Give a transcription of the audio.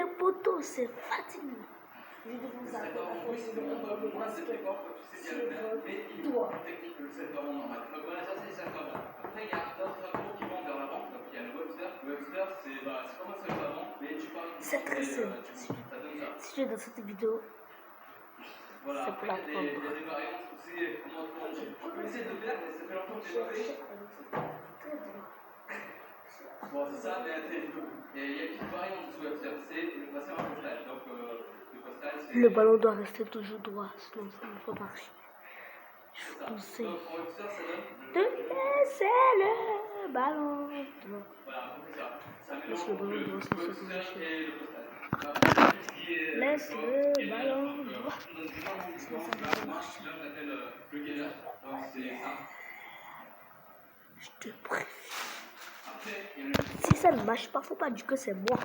les poteaux, c'est fatigant. Je vais vous appeler à cause de le basket sur toi. C'est vraiment normal. Donc voilà, ça c'est les serpents. Après, il y a d'autres serpents qui vont vers l'avant. Donc il y a le Webster. Le Webster, c'est comme un seul avant, mais tu parles. C'est très simple. Si tu es dans cette vidéo, voilà. c'est pour la Il y a des variantes aussi. On peut essayer de le faire, mais ça fait longtemps que je l'ai fait. Bon, c'est ça, mais il y a une petite variante du Webster. C'est le passer en postal. Donc le postal, c'est. Le ballon doit rester toujours droit, sinon ça ne peut marcher. Je vous conseille de laisser le ballon droit. Laisse le ballon droit, c'est ce que marcher. Laisse le ballon droit, sinon ça ne peut marcher. Je te prie. Si ça ne marche pas, faut pas dire que c'est moi.